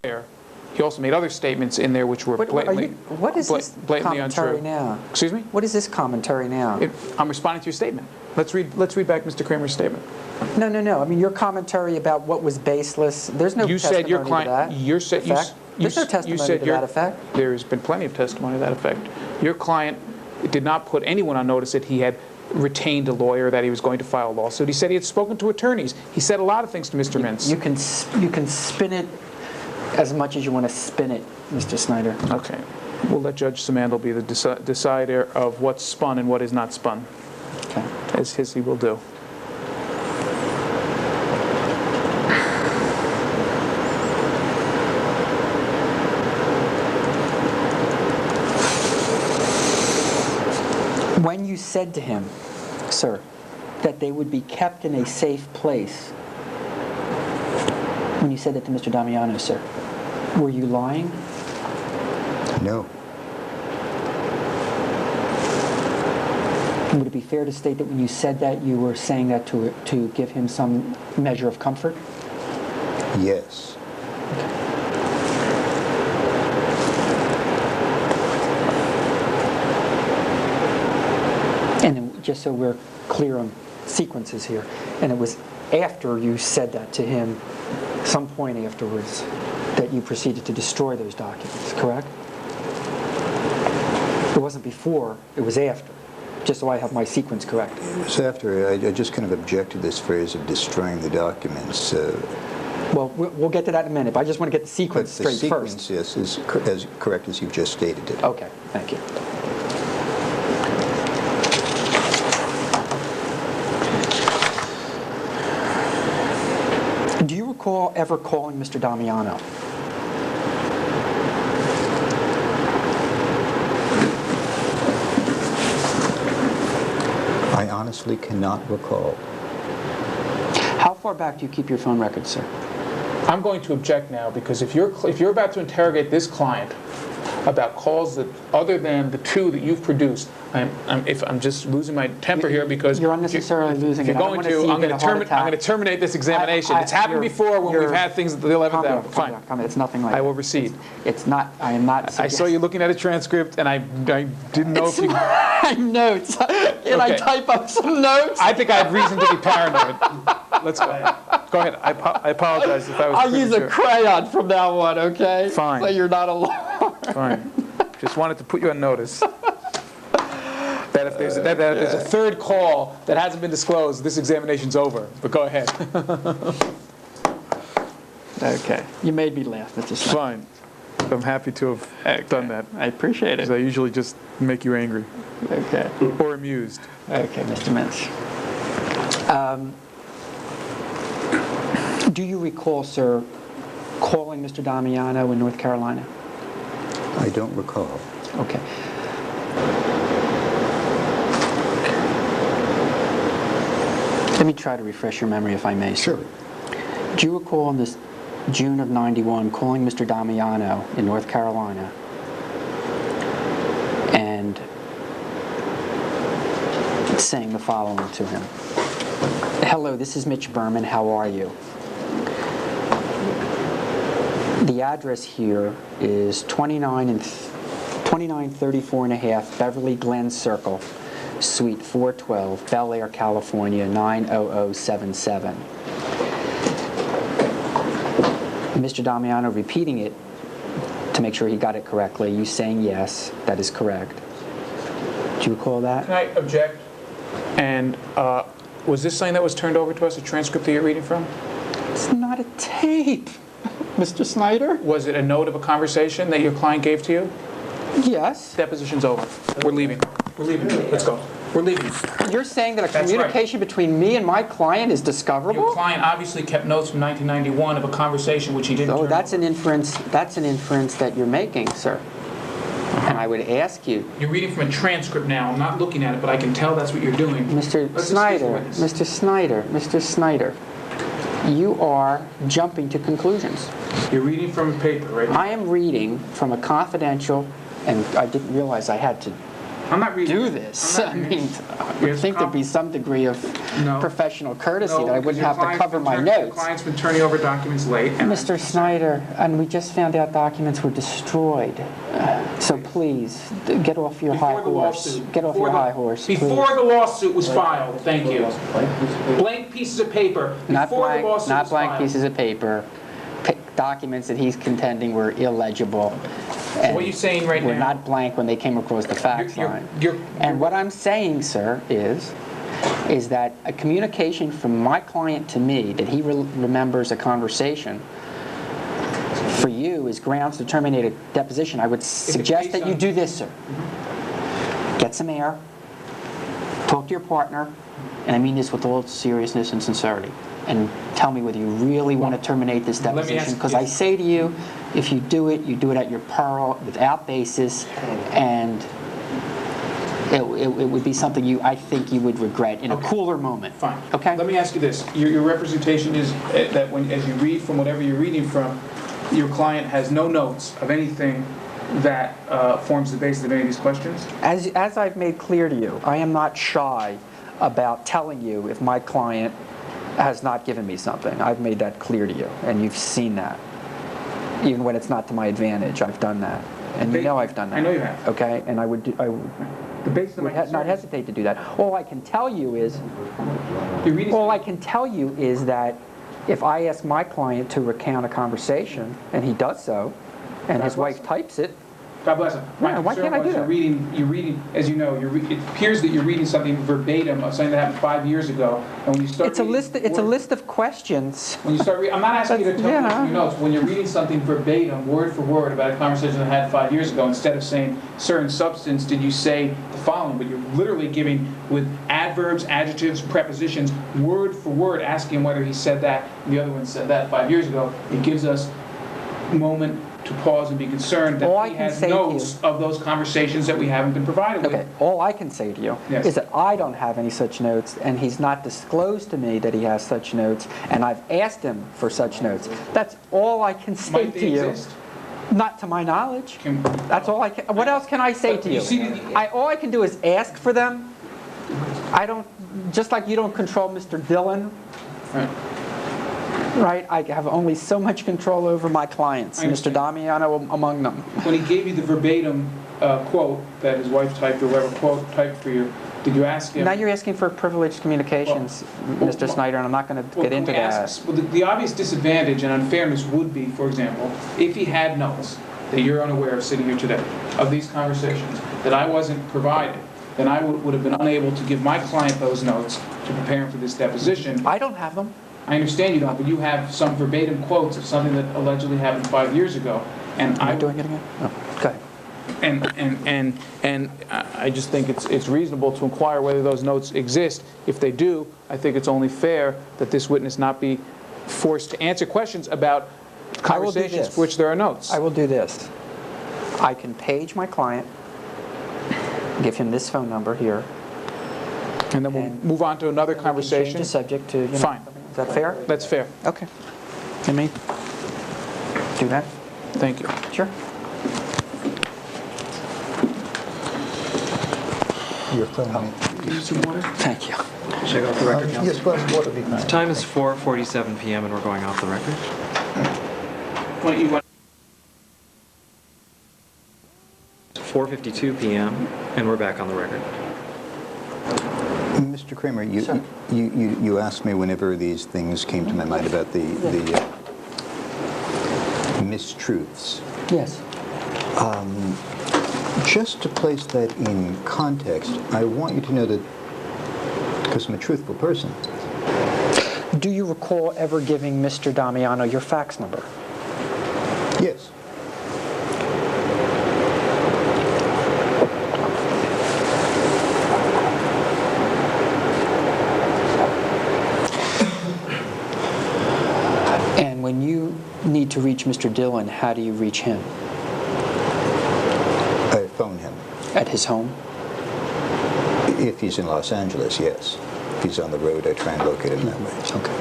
there. He also made other statements in there which were blatantly, what is this blatantly commentary untrue. now? Excuse me? What is this commentary now? I'm responding to your statement. Let's read back Mr. Kramer's statement. No. I mean, your commentary about what was baseless. There's no You testimony said your client. to that. There's no testimony to that effect. There's been plenty of testimony to that effect. Your client did not put anyone on notice that he had retained a lawyer, that he was going to file a lawsuit. He said he had spoken to attorneys. He said a lot of things to Mr. Mintz. You can spin it as much as you want to spin it, Mr. Snyder. Okay. We'll let Judge Simandl be the decider of what's spun and what is not spun. Okay. As he will do. When you said to him, sir, that they would be kept in a safe place, when you said that to Mr. Damiano, sir, were you lying? No. Would it be fair to state that when you said that, you were saying that to give him some measure of comfort? Yes. And then, just so we're clear on sequences here, and it was after you said that to him, some point afterwards, that you proceeded to destroy those documents, correct? It wasn't before, it was after, just so I have my sequence correct. It was after. I just kind of objected to this phrase of destroying the documents. Well, we'll get to that in a minute, but I just want to get the sequence straight first. The sequence, yes, is as correct as you've just stated it. Okay, thank you. Do you recall ever calling Mr. Damiano? I honestly cannot recall. How far back do you keep your phone records, sir? I'm going to object now because if you're about to interrogate this client about calls that other than the two that you've produced, I'm just losing my temper here because you're unnecessarily losing it. If you're it. I'm going to terminate this examination. It's happened before when we've had things at the 11th hour. Fine. It's nothing like that. I will recede. It's not. I am not. I saw you looking at a transcript, and I didn't know if you. Notes. Can I type up some notes? I think I have reason to be paranoid. Let's go ahead. Go ahead. I apologize if I was. I'll use a crayon from now on, okay? Fine. So you're not alone. Fine. Just wanted to put you on notice. That if there's a third call that hasn't been disclosed, this examination's over. But go ahead. Okay. You made me laugh. That's just fine. I'm happy to have done that. I appreciate it. Because I usually just make you angry. Okay. Or amused. Okay, Mr. Mintz. Do you recall, sir, calling Mr. Damiano in North Carolina? I don't recall. Okay. Let me try to refresh your memory, if I may. Sure. Do you recall in this June of '91 calling Mr. Damiano in North Carolina and saying the following to him? Hello, this is Mitch Berman. How are you? The address here is 2934 and a half Beverly Glen Circle, Suite 412, Bel Air, California, 90077. Mr. Damiano repeating it to make sure he got it correctly. You saying yes, that is correct. Do you recall that? Can I object? And was this something that was turned over to us, a transcript that you're reading from? It's not a tape, Mr. Snyder. Was it a note of a conversation that your client gave to you? Yes. Deposition's over. We're leaving. We're leaving. Let's go. We're leaving. You're saying that a communication between me and my client is discoverable? Your client obviously kept notes from 1991 of a conversation which he didn't turn that's over. an inference. That's an inference that you're making, sir. And I would ask you. You're reading from a transcript now. I'm not looking at it, but I can tell that's what you're doing. Mr. Snyder, Mr. Snyder, you are jumping to conclusions. You're reading from a paper, right? I am reading from a confidential, and I didn't realize I had to I'm not reading do it. this. I'm I not reading mean, it. I would think there'd be some degree of No. professional courtesy No, that I because wouldn't your have to client's cover been my Your notes. client's been turning over documents late. And Mr. Snyder, and we just found out documents were destroyed. So please, get off your high Before the horse. lawsuit. Get off Before your the- high horse, please. Before the lawsuit was filed, thank you. Blank pieces of paper. Not Before the blank, lawsuit not was blank filed. pieces of paper. Documents that he's contending were illegible. And What are you saying right were now? not blank when they came across the fax line. You're- And what I'm saying, sir, is that a communication from my client to me, that he remembers a conversation, for you is grounds to terminate a deposition. I would suggest that you do this, sir. Get some air, talk to your partner, and I mean this with all seriousness and sincerity, and tell me whether you really want to terminate this Let me deposition. ask Because you- I say to you, if you do it at your peril, without basis, and it would be something I think you would regret in a cooler moment. Fine. Okay? Let me ask you this. Your representation is that as you read from whatever you're reading from, your client has no notes of anything that forms the basis of any of these questions? As I've made clear to you, I am not shy about telling you if my client has not given me something. I've made that clear to you, and you've seen that. Even when it's not to my advantage, I've done that. And you know I've done that. I know you have. Okay? And I would The basis of my not concern is hesitate to do that. All I can tell you is you're reading that if I ask my client to recount a conversation, and he does so, and his wife types it, God bless him. Yeah, why can't I do that? You're reading, as you know, it appears that you're reading something verbatim of something that happened 5 years ago, and when you start it's a list of questions. When you start I'm not asking you to tell me from your notes. When you're reading something verbatim, word for word, about a conversation I had 5 years ago, instead of saying, "Sir, in substance, did you say the following?" But you're literally giving, with adverbs, adjectives, prepositions, word for word, asking whether he said that, and the other one said that 5 years ago. It gives us a moment to pause and be concerned All I that he can has say to notes of those conversations that we haven't been provided Okay, with. all I can say to you Yes. is that I don't have any such notes, and he's not disclosed to me that he has such notes, and I've asked him for such notes. That's all I can say Might to they you. exist? Not to my knowledge. Can- That's all I can. What else can I say But to you you? see, All I can do is ask for them. I don't, just like you don't control Mr. Dillon, Right. right? I have only so much control over my clients, I Mr. understand. Damiano among them. When he gave you the verbatim quote that his wife typed or whatever quote typed for you, did you ask him? Now you're asking for privileged communications, Well, Mr. Snyder, and I'm not going to Well, get can into we that. ask- well, the obvious disadvantage and unfairness would be, for example, if he had notes that you're unaware of sitting here today, of these conversations, that I wasn't provided, then I would have been unable to give my client those notes to prepare him for this deposition. I don't have them. I understand you don't, but you have some verbatim quotes of something that allegedly happened 5 years ago, and Am I doing it again? No. Go ahead. And I just think it's reasonable to inquire whether those notes exist. If they do, I think it's only fair that this witness not be forced to answer questions about I will do conversations this. for which there are notes. I will do this. I can page my client, give him this phone number here. And then we'll and move on to another Change conversation. the subject to, Fine. Is that fair? That's fair. Okay. Let me do that. Thank you. Sure. Your phone. Thank you. Should I go off the record, Counsel? Yes, glass of water would be fine. The time is 4:47 p.m. and we're going off the record. You want 4:52 p.m. and we're back on the record. Mr. Kramer, you asked me whenever these things came to my mind about the mistruths. Yes. Just to place that in context, I want you to know that, because I'm a truthful person, Do you recall ever giving Mr. Damiano your fax number? yes. And when you need to reach Mr. Dillon, how do you reach him? I phone him. At his home? If he's in Los Angeles, yes. If he's on the road, I try and locate him that way. Okay.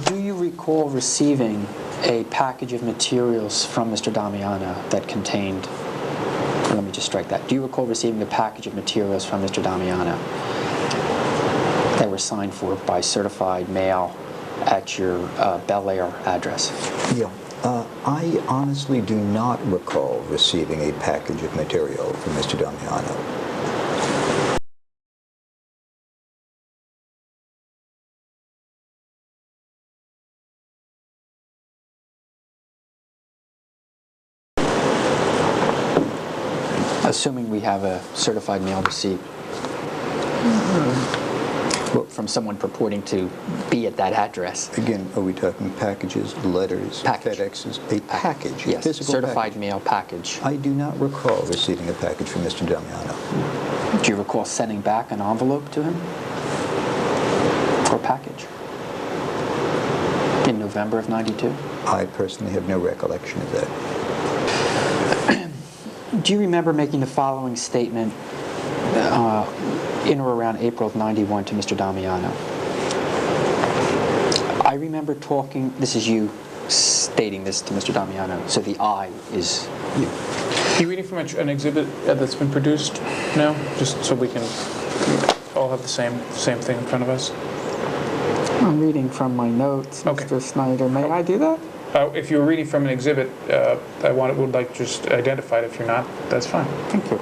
Do you recall receiving a package of materials from Mr. Damiano that contained, let me just strike that. Do you recall receiving a package of materials from Mr. Damiano that were signed for by certified mail at your Bel Air address? Yeah. I honestly do not recall receiving a package of material from Mr. Damiano. Assuming we have a certified mail receipt from someone purporting to be at that address. Again, are we talking packages, letters, Package. FedExes? A package, Yes, physical certified package. mail package. I do not recall receiving a package from Mr. Damiano. Do you recall sending back an envelope to him? Or package? In November of '92? I personally have no recollection of that. Do you remember making the following statement in or around April of '91 to Mr. Damiano? I remember talking, this is you stating this to Mr. Damiano, so the I is you. Are you reading from an exhibit that's been produced now? Just so we can all have the same thing in front of us? I'm reading from my notes, Okay. Mr. Snyder. May I do that? If you're reading from an exhibit, would like to just identify it. If you're not, that's fine. Thank you.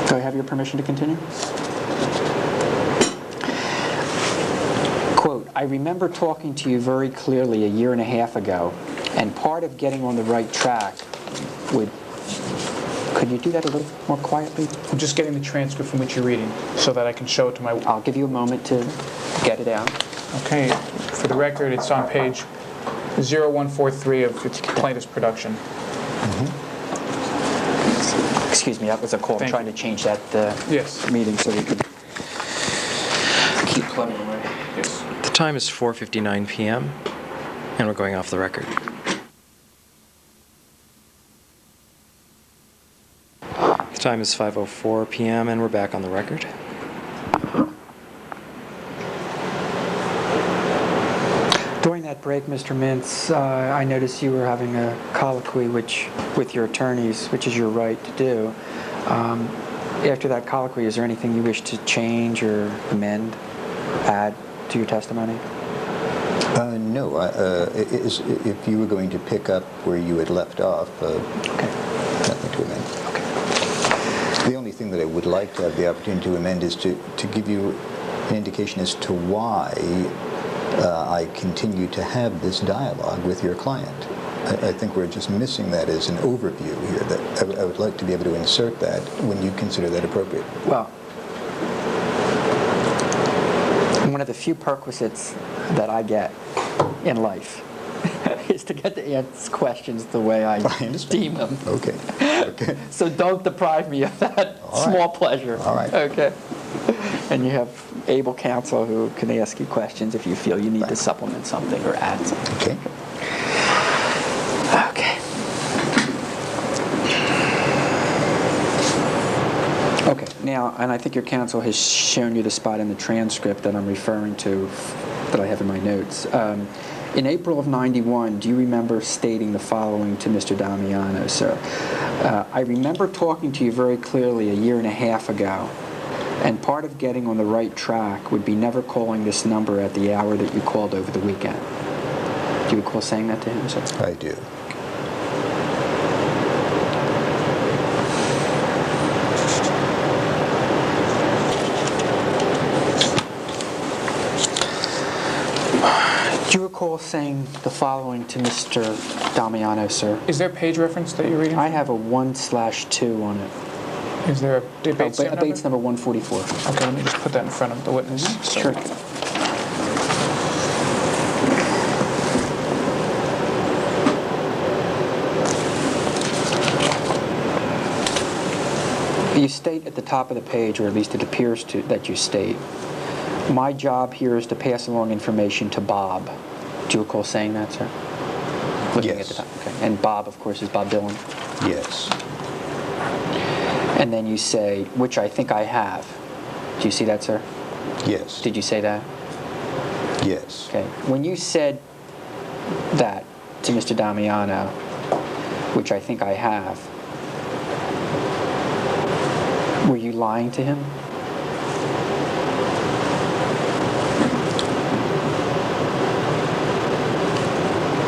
Do I have your permission to continue? Quote, I remember talking to you very clearly a year and a half ago, and part of getting on the right track would... Could you do that a little more quietly? I'm just getting the transcript from which you're reading so that I can show it to my... I'll give you a moment to get it out. Okay, for the record, it's on page 0143 of its plaintiff's production. Excuse me, that was a call. I'm Thank trying you. to change that Yes. meeting so we could keep plugging away. Yes. The time is 4:59 p.m. and we're going off the record. The time is 5:04 p.m. and we're back on the record. During that break, Mr. Mintz, I noticed you were having a colloquy with your attorneys, which is your right to do. After that colloquy, is there anything you wish to change or amend, add to your testimony? No. If you were going to pick up where you had left off, Okay. nothing to amend. Okay. The only thing that I would like to have the opportunity to amend is to give you an indication as to why I continue to have this dialogue with your client. I think we're just missing that as an overview here. That I would like to be able to insert that when you consider that appropriate. Well, one of the few perquisites that I get in life is to get to answer questions the way I understand. deem them. Okay. Okay. So don't deprive me of that All right. small pleasure. All right. Okay. And you have able counsel who can ask you questions if you feel you need to supplement something or add something. Okay. Okay. Okay, now, and I think your counsel has shown you the spot in the transcript that I'm referring to, that I have in my notes. In April of '91, do you remember stating the following to Mr. Damiano, sir? I remember talking to you very clearly a year and a half ago, and part of getting on the right track would be never calling this number at the hour that you called over the weekend. Do you recall saying that to him, sir? I do. Do you recall saying the following to Mr. Damiano, sir? Is there a page reference that you're reading? I have a 1/2 on it. Is there a debate A Bates number 144. Okay, let me just put that in front of the witness. So- Sure. You state at the top of the page, or at least it appears to that you state, my job here is to pass along information to Bob. Do you recall saying that, sir? Looking Yes. at the top. Okay. And Bob, of course, is Bob Dylan. Yes. And then you say, which I think I have. Do you see that, sir? Yes. Did you say that? Yes. Okay. When you said that to Mr. Damiano, which I think I have, were you lying to him?